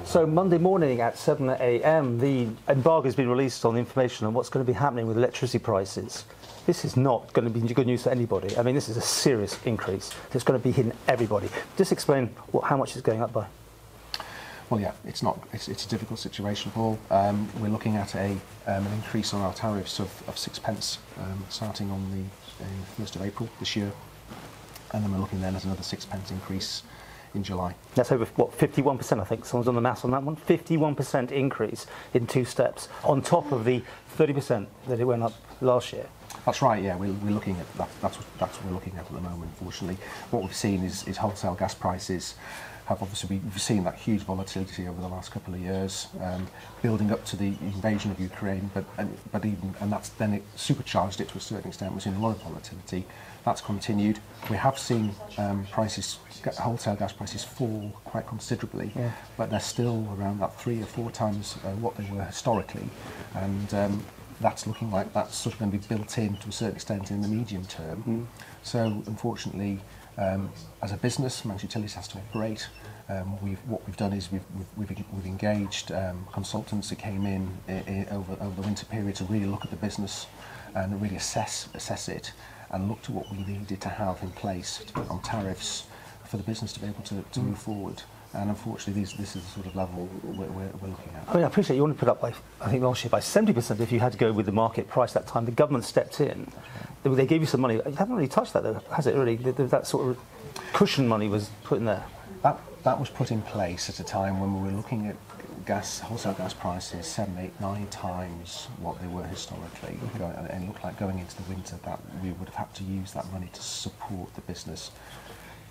So Monday morning at 7 a.m, the embargo has been released on the information on what's going to be happening with electricity prices. This is not going to be good news for anybody. I mean, this is a serious increase. It's going to be hitting everybody. Just explain how much it's going up by. Well, yeah, it's a difficult situation, Paul. We're looking at an increase on our tariffs of 6p starting on the 1st of April this year, and then we're looking then at another 6p increase in July. That's over, what, 51%, I think. Someone's done the maths on that one. 51% increase in 2 steps, on top of the 30% that it went up last year. That's right, yeah, we're looking at that. That's what we're looking at the moment, unfortunately. What we've seen is wholesale gas prices have obviously, we've seen that huge volatility over the last couple of years, building up to the invasion of Ukraine, but that's then it supercharged it to a certain extent. We've seen a lot of volatility. That's continued. We have seen wholesale gas prices fall quite considerably, yeah, but they're still around that 3 or 4 times what they were historically, and that's looking like that's sort of going to be built in to a certain extent in the medium term. So unfortunately, as a business, Manx Utilities has to operate. What we've done is we've engaged consultants that came in over the winter period to really look at the business and really assess it, and looked at what we needed to have in place to put on tariffs for the business to be able to move forward. And unfortunately, this is the sort of level we're looking at. I mean, I appreciate you want to put up by, I think last year, by 70% if you had to go with the market price that time. The government stepped in. Right. They gave you some money. You haven't really touched that, though, has it, really? That sort of cushion money was put in there. That was put in place at a time when we were looking at wholesale gas prices 7, 8, 9 times what they were historically. And it looked like going into the winter that we would have had to use that money to support the business.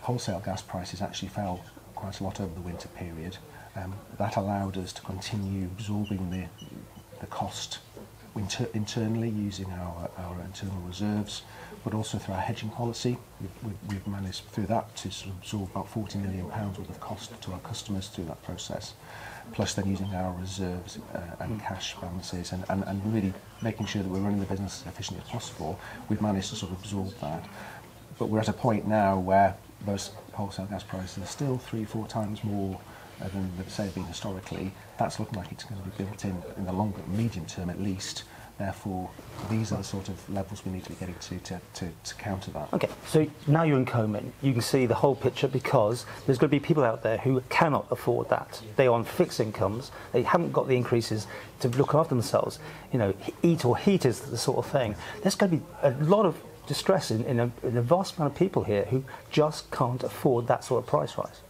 Wholesale gas prices actually fell quite a lot over the winter period. That allowed us to continue absorbing the cost internally using our internal reserves, but also through our hedging policy. We've managed through that to sort of absorb about £40 million worth of cost to our customers through that process, plus then using our reserves and cash balances and really making sure that we're running the business as efficiently as possible. We've managed to sort of absorb that. But we're at a point now where those wholesale gas prices are still 3 or 4 times more than say been historically. That's looking like it's going to be built in the longer, medium term at least. Therefore, these are the sort of levels we need to be getting to counter that. Okay, so now you're in Comin, you can see the whole picture, because there's going to be people out there who cannot afford that. They're on fixed incomes, they haven't got the increases to look after themselves. You know, eat or heat is the sort of thing. There's going to be a lot of distress in a vast amount of people here who just can't afford that sort of price rise.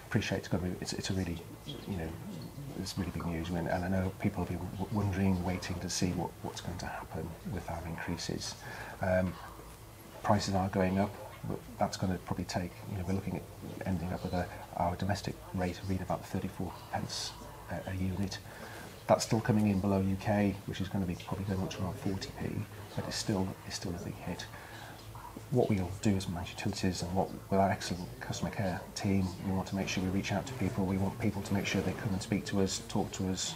Appreciate it's a really, you know, it's really big news, and I know people have been wondering, waiting to see what's going to happen with our increases. Prices are going up, but that's going to probably take, you know, we're looking at ending up with our domestic rate of read about 34p a unit. That's still coming in below UK, which is going to be probably going up to around 40p, but it's still a big hit. What we'll do as Manx Utilities, and with our excellent customer care team, we want to make sure we reach out to people. We want people to make sure they come and speak to us, talk to us.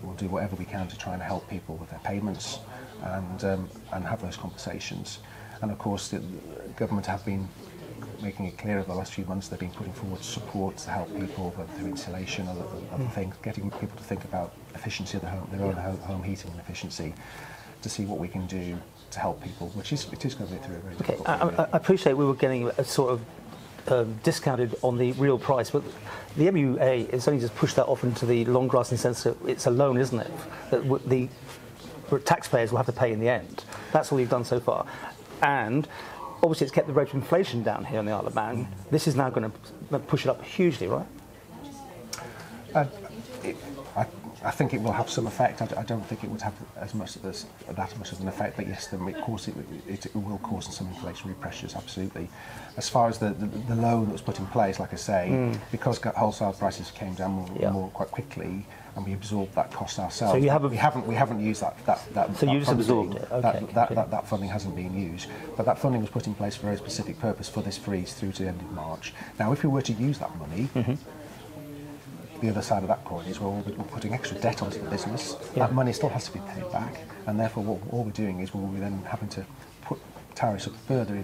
We'll do whatever we can to try and help people with their payments and have those conversations. And of course, the government have been making it clear over the last few months they've been putting forward support to help people, whether through insulation or other things, getting people to think about efficiency of their own home heating and efficiency, to see what we can do to help people, it is going to be through a very difficult period. I appreciate we were getting a sort of discounted on the real price, but the MUA has only just pushed that off into the long grass in the sense that it's a loan, isn't it? That the taxpayers will have to pay in the end. That's all you've done so far. And obviously it's kept the rate of inflation down here on the Isle of Man. This is now going to push it up hugely, right? I think it will have some effect. I don't think it would have that much of an effect, but yes, then of course it will cause some inflationary pressures, absolutely. As far as the loan that was put in place, like I say, because wholesale prices came down more quite quickly, and we absorbed that cost ourselves. So we haven't used that. So you just absorbed it. Okay. That funding hasn't been used, but that funding was put in place for a very specific purpose for this freeze through to the end of March. Now, if we were to use that money, the other side of that coin is we're putting extra debt onto the business. Yeah. That money still has to be paid back, and therefore all we're doing is we're then having to put tariffs up further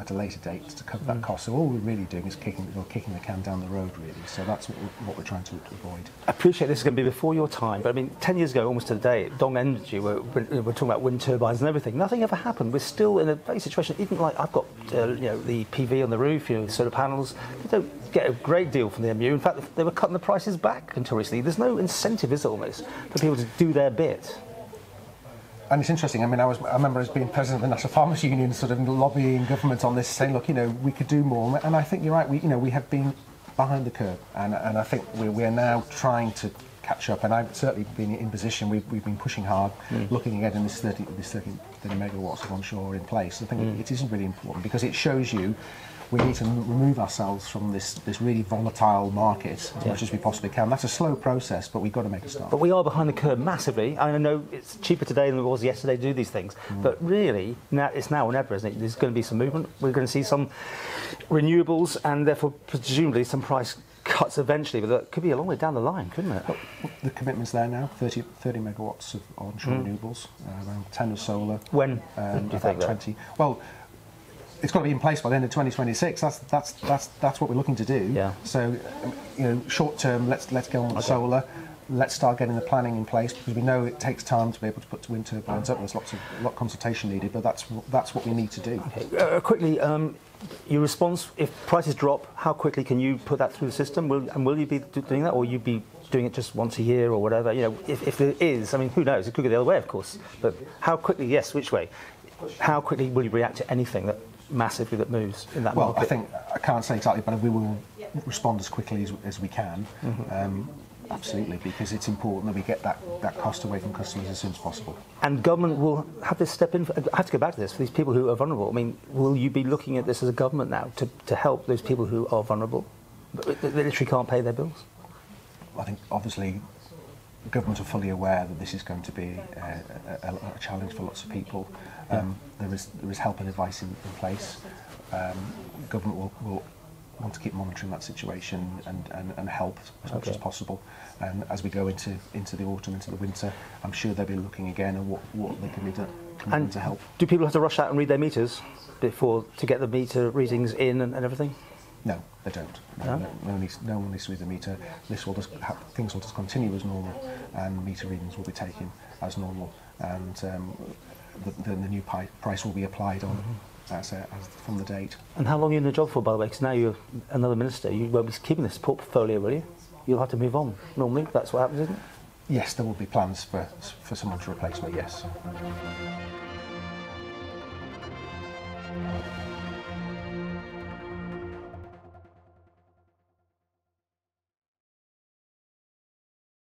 at a later date to cover that cost. So all we're really doing is kicking the can down the road, really. So that's what we're trying to avoid. I appreciate this is going to be before your time, but I mean, 10 years ago, almost to the day, Dong Energy we're talking about wind turbines and everything. Nothing ever happened. We're still in a very situation. Even like I've got, the PV on the roof, the solar panels. They don't get a great deal from the MU. In fact, they were cutting the prices back until recently. There's no incentive, is there, almost, for people to do their bit. And it's interesting. I mean, I remember as being president of the National Farmers Union, sort of lobbying government on this, saying, look, we could do more. And I think you're right. We have been behind the curve, and I think we are now trying to catch up. And I've certainly been in position. We've been pushing hard, looking at getting this 30 megawatts of onshore in place. I think it is really important because it shows you we need to remove ourselves from this really volatile market as much as we possibly can. That's a slow process, but we've got to make a start. But we are behind the curve massively. I know it's cheaper today than it was yesterday to do these things, but really, it's now or never, isn't it? There's going to be some movement. We're going to see some renewables and therefore presumably some price cuts eventually, but that could be a long way down the line, couldn't it? The commitment's there now, 30 megawatts of onshore renewables, around 10 of solar. When do you about think 20. Well, it's got to be in place by the end of 2026. That's what we're looking to do. Yeah. So, short term, let's go on solar. Let's start getting the planning in place because we know it takes time to be able to put wind turbines up. There's a lot of consultation needed, but that's what we need to do. Okay. Quickly, your response: if prices drop, how quickly can you put that through the system? Will you be doing that, or will you be doing it just once a year or whatever? If it is, I mean, who knows? It could go the other way, of course. But how quickly? Yes, which way? How quickly will you react to anything that massively that moves in that market? Well, I think I can't say exactly, but we will respond as quickly as we can. Absolutely, because it's important that we get that cost away from customers as soon as possible. And government will have to step in. I have to go back to this for these people who are vulnerable. I mean, will you be looking at this as a government now to help those people who are vulnerable, that literally can't pay their bills? I think obviously government are fully aware that this is going to be a challenge for lots of people. There is help and advice in place. Government will want to keep monitoring that situation and help as much as possible. And as we go into the autumn, into the winter, I'm sure they'll be looking again at what they can do to help. Do people have to rush out and read their meters to get the meter readings in and everything? No, they don't. No one needs to read the meter. Things will just continue as normal, and meter readings will be taken as normal, and the new price will be applied on as from the date. And how long are you in the job for, by the way? Because now you're another minister. You won't be keeping this portfolio, will you? You'll have to move on. Normally, that's what happens, isn't it? Yes, there will be plans for someone to replace me. Yes.